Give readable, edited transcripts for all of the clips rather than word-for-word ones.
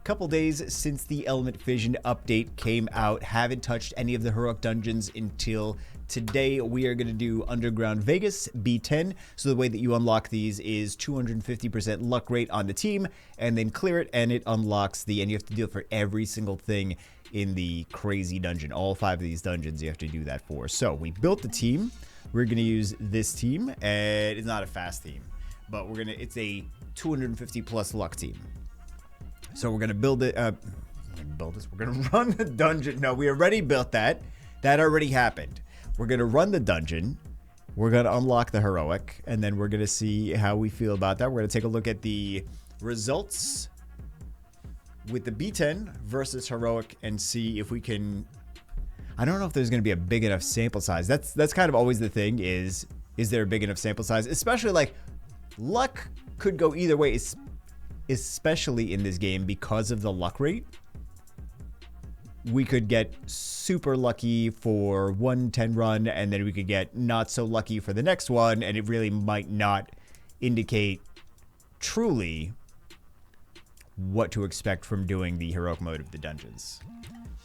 Couple days since the Element Fission update came out. Haven't touched any of the heroic dungeons until today. We are going to do Underground Vegas B10. So the way that you unlock these is 250% luck rate on the team, and then clear it, and it unlocks and you have to do it for every single thing in the crazy dungeon. All 5 of these dungeons you have to do that for. So we built the team. We're going to use this team, and it's not a fast team, but it's a 250 plus luck team. So we're going to build it. We're going to run the dungeon. No, we already built that. That already happened. We're going to run the dungeon. We're going to unlock the heroic, and then we're going to see how we feel about that. We're going to take a look at the results with the B10 versus heroic and see if we can... I don't know if there's going to be a big enough sample size. That's kind of always the thing is there a big enough sample size? Especially like luck could go either way, especially in this game because of the luck rate. We could get super lucky for 110 run, and then we could get not so lucky for the next one, and it really might not indicate truly what to expect from doing the heroic mode of the dungeons.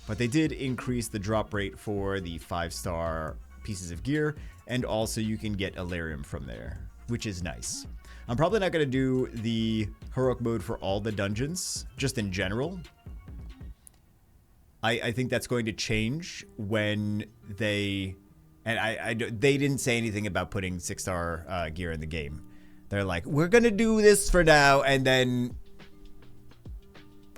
But they did increase the drop rate for the 5-star pieces of gear, and also you can get Elerium from there, which is nice. I'm probably not going to do the heroic mode for all the dungeons, just in general. I think that's going to change when they... And they didn't say anything about putting 6-star gear in the game. They're like, we're going to do this for now, and then...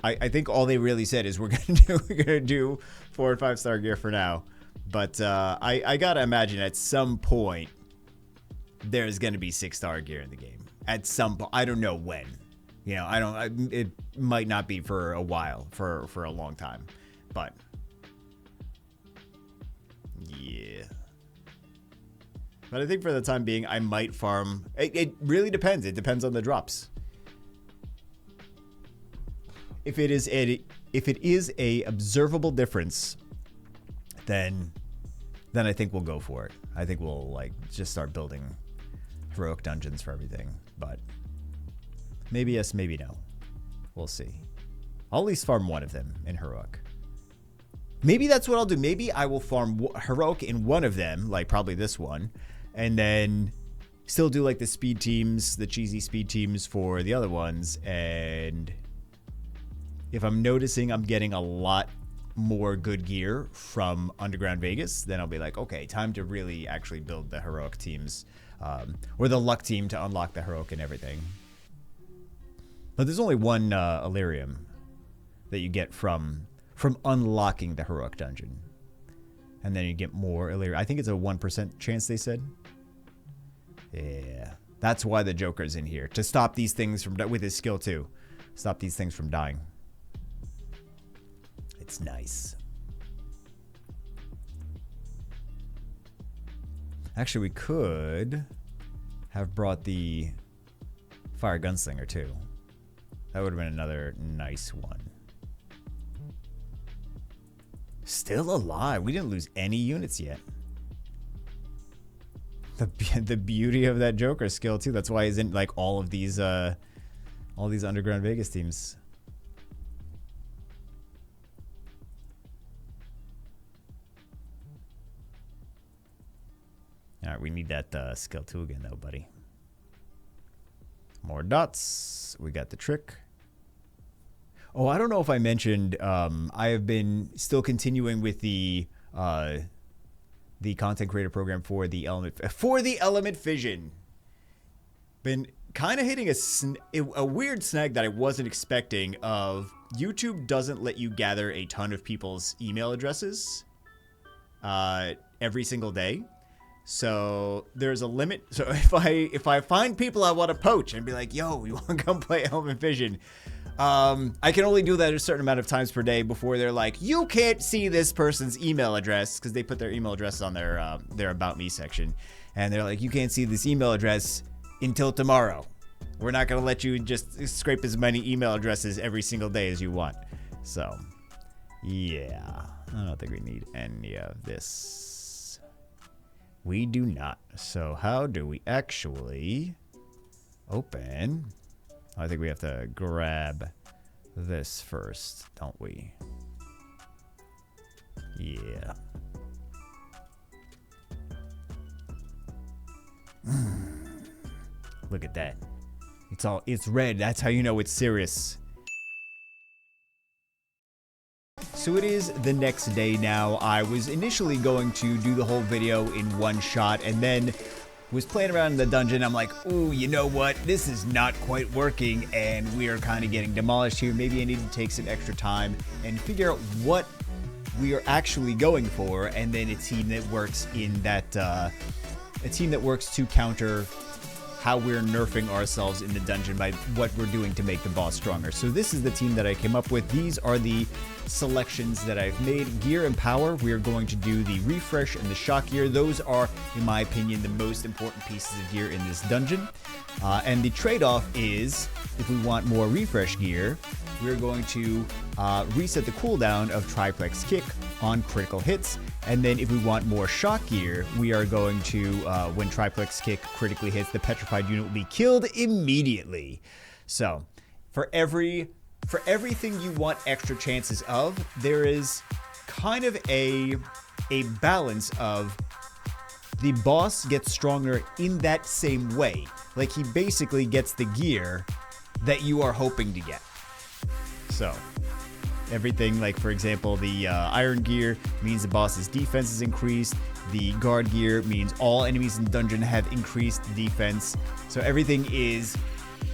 I think all they really said is we're gonna do 4 and 5-star gear for now, but I gotta imagine at some point there's gonna be 6-star gear in the game. At some point, I don't know when. You know, it might not be for a while, for a long time, but yeah. But I think for the time being, I might farm. It really depends. It depends on the drops. If it is a observable difference, then I think we'll go for it. I think we'll like just start building heroic dungeons for everything. But maybe yes, maybe no. We'll see. I'll at least farm one of them in heroic. Maybe that's what I'll do. Maybe I will farm heroic in one of them, like probably this one, and then still do like the speed teams, the cheesy speed teams for the other ones. And if I'm noticing I'm getting a lot more good gear from Underground Vegas, then I'll be like, okay, time to really actually build the heroic teams, or the luck team to unlock the heroic and everything. But there's only one Elerium that you get from unlocking the heroic dungeon, and then you get more Elerium. I think it's a 1% chance, they said. Yeah, that's why the Joker's in here, to stop these things from, with his skill too, stop these things from dying. It's nice. Actually, we could have brought the Fire Gunslinger too. That would have been another nice one. Still alive. We didn't lose any units yet. The beauty of that Joker skill too. That's why he's in like all these Underground Vegas teams. All right, we need that skill 2 again, though, buddy. More dots. We got the trick. Oh, I don't know if I mentioned, I have been still continuing with the content creator program for the Element Fission. Been kind of hitting a weird snag that I wasn't expecting. Of YouTube doesn't let you gather a ton of people's email addresses every single day. So there's a limit. So if I find people I want to poach and be like, yo, you want to come play Element Fission? I can only do that a certain amount of times per day before they're like, you can't see this person's email address, because they put their email address on their About Me section. And they're like, you can't see this email address until tomorrow. We're not going to let you just scrape as many email addresses every single day as you want. So, yeah. I don't think we need any of this. We do not. So how do we actually open? I think we have to grab this first, don't we? Yeah. Look at that. It's red. That's how you know it's serious. So it is the next day now. I was initially going to do the whole video in one shot and then was playing around in the dungeon. I'm like, ooh, you know what? This is not quite working and we are kind of getting demolished here. Maybe I need to take some extra time and figure out what we are actually going for, and then a team that works in that, a team that works to counter how we're nerfing ourselves in the dungeon by what we're doing to make the boss stronger. So this is the team that I came up with. These are the selections that I've made. Gear and power, we are going to do the refresh and the shock gear. Those are, in my opinion, the most important pieces of gear in this dungeon. And the trade-off is, if we want more refresh gear, we're going to reset the cooldown of triplex kick on critical hits. And then if we want more shock gear, we are going to, when triplex kick critically hits, the petrified unit will be killed immediately. So for everything you want extra chances of, there is kind of a balance of the boss gets stronger in that same way. Like, he basically gets the gear that you are hoping to get. So everything, like, for example, the iron gear means the boss's defense is increased. The guard gear means all enemies in the dungeon have increased defense. So everything is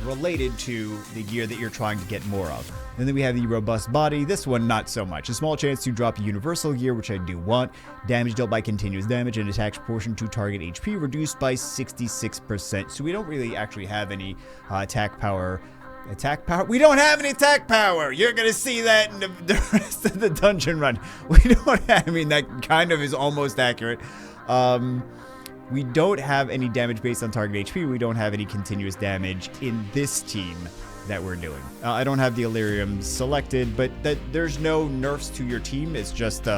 related to the gear that you're trying to get more of. And then we have the robust body. This one, not so much. A small chance to drop universal gear, which I do want. Damage dealt by continuous damage and attack proportion to target HP reduced by 66%. So we don't really actually have any attack power. Attack power? We don't have any attack power! You're gonna see that in the rest of the dungeon run. We don't have, I mean, that kind of is almost accurate. We don't have any damage based on target HP. We don't have any continuous damage in this team that we're doing. I don't have the Illyrium selected, but there's no nerfs to your team. It's just,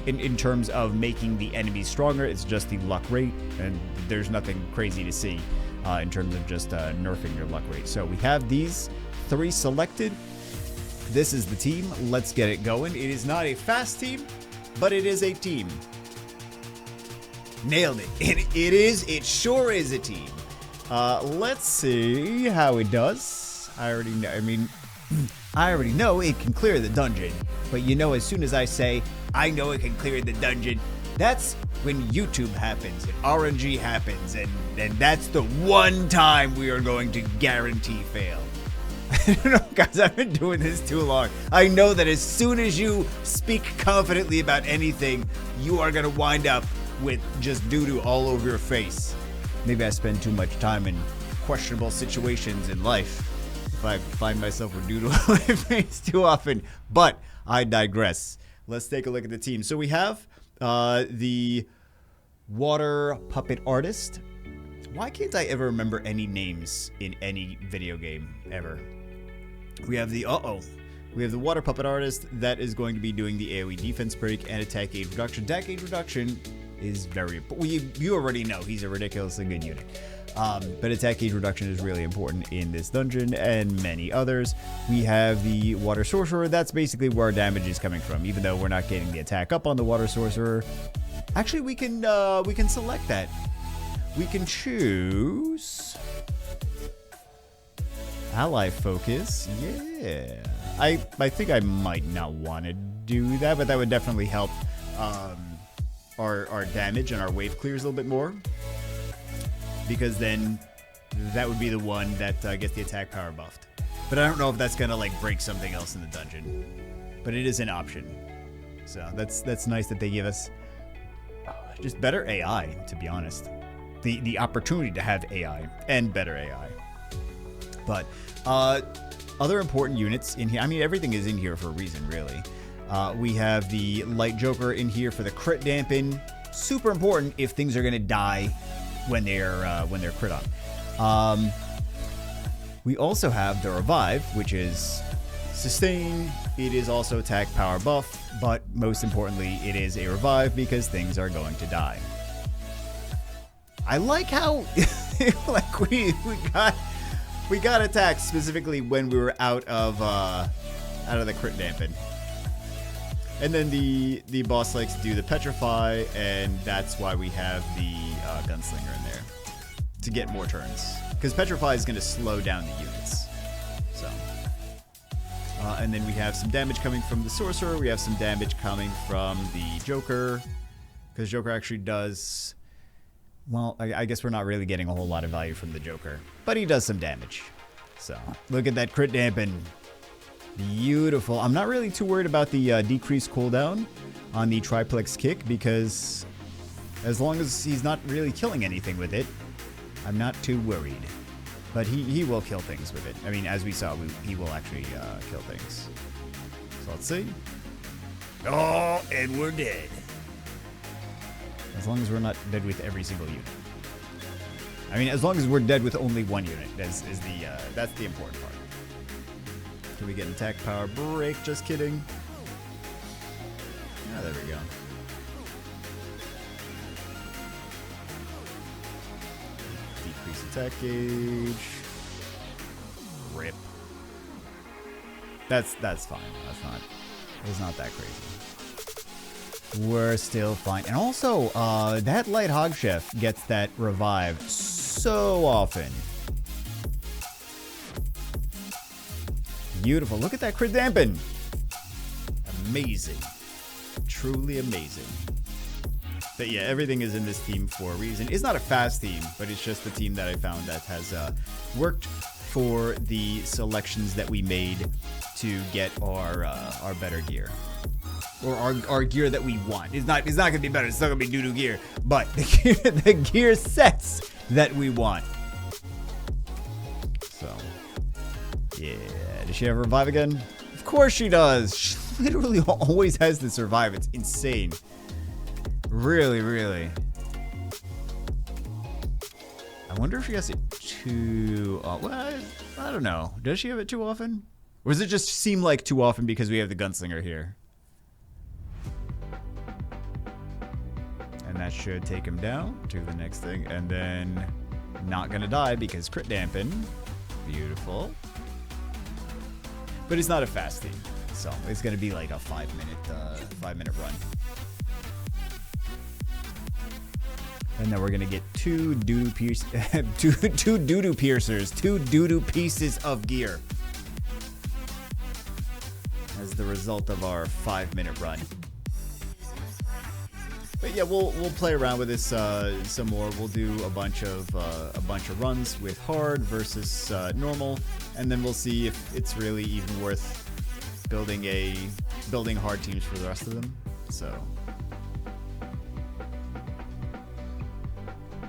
in terms of making the enemies stronger, it's just the luck rate, and there's nothing crazy to see in terms of just nerfing your luck rate. So we have these three selected. This is the team. Let's get it going. It is not a fast team, but it is a team. Nailed it. It sure is a team. Let's see how it does. I already know, I already know it can clear the dungeon, but you know, as soon as I say, I know it can clear the dungeon, that's when YouTube happens and RNG happens, and that's the one time we are going to guarantee fail. I don't know, guys, I've been doing this too long. I know that as soon as you speak confidently about anything, you are going to wind up with just doo-doo all over your face. Maybe I spend too much time in questionable situations in life if I find myself with doo-doo on my face too often, but I digress. Let's take a look at the team. So we have the water puppet artist. Why can't I ever remember any names in any video game ever? We have the we have the water puppet artist that is going to be doing the AoE defense break and attack gauge reduction. Attack gauge reduction is very important. You already know he's a ridiculously good unit. But attack gauge reduction is really important in this dungeon and many others. We have the water sorcerer. That's basically where our damage is coming from, even though we're not getting the attack up on the water sorcerer. Actually, we can select that. We can choose ally focus. Yeah, I think I might not want to do that, but that would definitely help our damage and our wave clears a little bit more, because then that would be the one that gets the attack power buffed. But I don't know if that's gonna like break something else in the dungeon, but it is an option. So that's nice that they give us just better AI, to be honest. The opportunity to have AI and better AI. But other important units in here, I mean, everything is in here for a reason, really. We have the Light Joker in here for the crit dampen. Super important if things are gonna die when they're crit on. We also have the Revive, which is sustain. It is also attack power buff, but most importantly, it is a revive because things are going to die. I like how like we got attacked specifically when we were out of out of the crit dampen. And then the boss likes to do the petrify, and that's why we have the gunslinger in there to get more turns. Because petrify is going to slow down the units. So, and then we have some damage coming from the sorcerer. We have some damage coming from the Joker, because Joker actually does. Well, I guess we're not really getting a whole lot of value from the Joker, but he does some damage. So look at that crit dampen. Beautiful. I'm not really too worried about the decreased cooldown on the triplex kick, because as long as he's not really killing anything with it, I'm not too worried. But he will kill things with it. I mean, as we saw, he will actually kill things. So let's see. Oh, and we're dead. As long as we're not dead with every single unit. I mean, as long as we're dead with only one unit, that's the important part. Can we get an attack power break? Just kidding. Ah, there we go. Decrease attack gauge. Rip. That's fine. It's not that crazy. We're still fine. And also, that Light Hog Chef gets that revive so often. Beautiful. Look at that crit dampen. Amazing. Truly amazing. But yeah, everything is in this team for a reason. It's not a fast team, but it's just the team that I found that has worked for the selections that we made to get our better gear. Or our gear that we want. It's not gonna be better, it's still gonna be doo-doo gear. But the gear sets that we want. So yeah. Does she have revive again? Of course she does. She literally always has the survive. It's insane. Really, really. I wonder if she has it too. Well, I don't know. Does she have it too often? Or does it just seem like too often because we have the gunslinger here? And that should take him down to the next thing. And then not gonna die because crit dampen. Beautiful. But it's not a fast team, so it's gonna be like a 5-minute run. And then we're gonna get two doo-doo piercers, two doo-doo pieces of gear as the result of our 5-minute run. But yeah, we'll play around with this some more. We'll do a bunch of runs with hard versus normal, and then we'll see if it's really even worth building hard teams for the rest of them. So,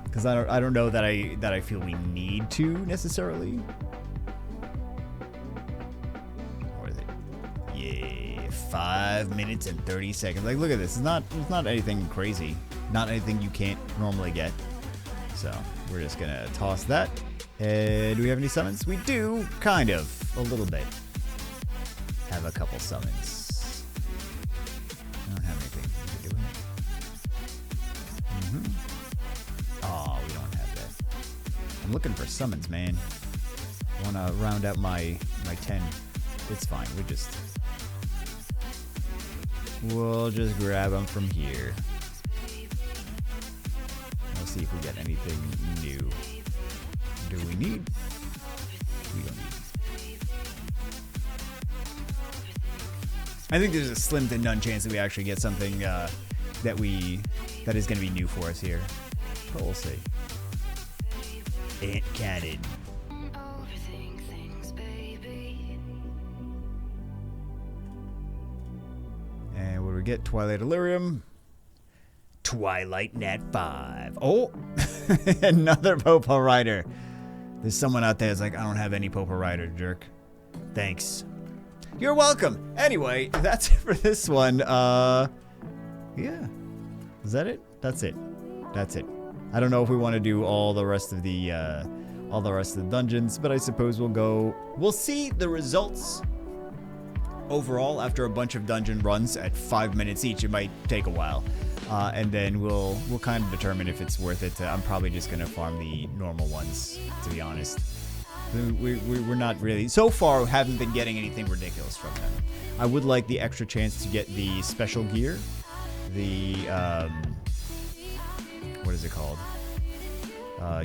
because I don't know that I feel we need to necessarily. Or is it? Yeah. 5 minutes and 30 seconds. Like, look at this. It's not anything crazy. Not anything you can't normally get. So we're just gonna toss that. Do we have any summons? We do, kind of, a little bit. Have a couple summons. I don't have anything. Do we? Oh, we don't have that. I'm looking for summons, man. I wanna round out my 10. It's fine. We'll just grab them from here. We'll see if we get anything new. Do we need? We don't need. I think there's a slim to none chance that we actually get something that is going to be new for us here. But we'll see. Ant Cannon. And what do we get? Twilight Illyrium. Twilight Nat 5. Oh! Another Popo Rider. There's someone out there that's like, I don't have any Popo Rider, jerk. Thanks. You're welcome. Anyway, that's it for this one. Yeah. Is that it? That's it. That's it. I don't know if we want to do all the rest of the dungeons, but I suppose we'll see the results overall after a bunch of dungeon runs at 5 minutes each. It might take a while. And then we'll kind of determine if it's worth it. I'm probably just going to farm the normal ones, to be honest. We're not really, so far, haven't been getting anything ridiculous from them. I would like the extra chance to get the special gear. The, what is it called?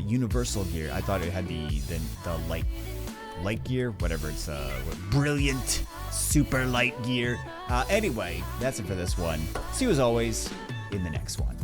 Universal gear. I thought it had the light gear, whatever it's, brilliant, super light gear. Anyway, that's it for this one. See you as always in the next one.